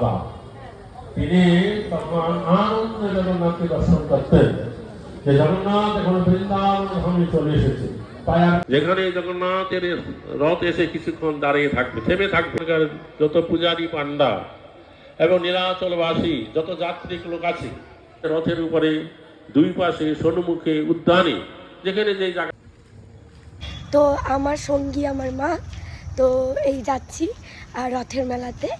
বাবা তিনি তখন আনন্দে জগন্নাথকে দর্শন করতেন যে জগন্নাথ এখন বৃন্দাবন ধামে চলে এসেছে। তাই যেখানে জগন্নাথের রথ এসে কিছুক্ষণ দাঁড়িয়ে থাকবে, থেমে থাকবে, যত পূজারী পান্ডা এবং নীলাচলবাসী যত যাত্রী লোক আছে রথের উপরে দুই পাশে সম্মুখে উদ্যানে যেখানে যে জায়গা। তো আমার সঙ্গী আমার মা, তো এই যাচ্ছি আর রথের মেলাতে।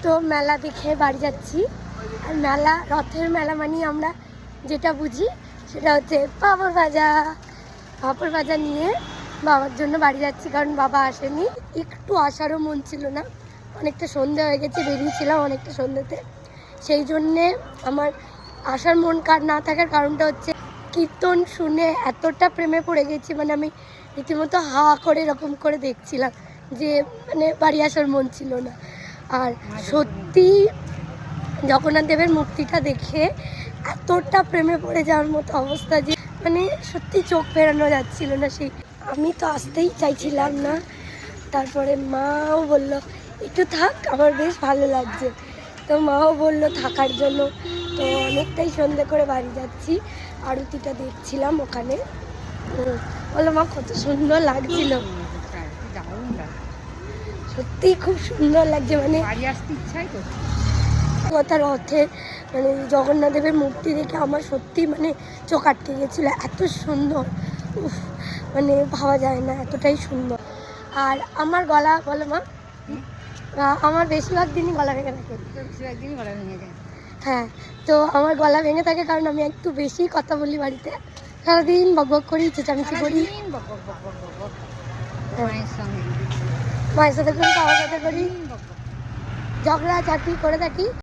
তো মেলা দেখে বাড়ি যাচ্ছি। আর মেলা, রথের মেলা মানে আমরা যেটা বুঝি সেটা হচ্ছে পাঁপড় ভাজা। পাঁপড় ভাজা নিয়ে বাবার জন্য বাড়ি যাচ্ছি, কারণ বাবা আসেনি। একটু আসারও মন ছিল না, অনেকটা সন্ধে হয়ে গেছে, বেরিয়েছিলাম অনেকটা সন্ধ্যেতে। সেই জন্যে আমার আসার মন না থাকার কারণটা হচ্ছে কীর্তন শুনে এতটা প্রেমে পড়ে গেছি, মানে আমি রীতিমতো হা করে এরকম করে দেখছিলাম যে মানে বাড়ি আসার মন ছিল না। আর সত্যি জগন্নাথ দেবের মূর্তিটা দেখে এতটা প্রেমে পড়ে যাওয়ার মতো অবস্থা যে মানে সত্যি চোখ ফেরানো যাচ্ছিল না। সেই আমি তো আসতেই চাইছিলাম না, তারপরে মাও বলল একটু থাক, আমার বেশ ভালো লাগছে, তো মাও বলল থাকার জন্য। তো অনেকটাই সন্ধ্যে করে বাড়ি যাচ্ছি, আরতিটা দেখছিলাম ওখানে। বললো মা কত সুন্দর লাগছিল, সত্যি খুব সুন্দর লাগছে, মানে কথা রথে মানে জগন্নাথ দেবের মূর্তি দেখে আমার সত্যি মানে চোখ আটকে গেছিলো, এত সুন্দর, উফ মানে ভাবা যায় না, এতটাই সুন্দর। আর আমার গলা, বলো মা, আমার বেশিরভাগ দিনই গলা ভেঙে থাকে। হ্যাঁ, তো আমার গলা ভেঙে থাকে কারণ আমি একটু বেশি কথা বলি বাড়িতে, সারাদিন বক বক করি, চেঁচামেচি করি, মায়ের সাথে করি, বাবার সাথে করি, ঝগড়া ঝাঁটি করে থাকি।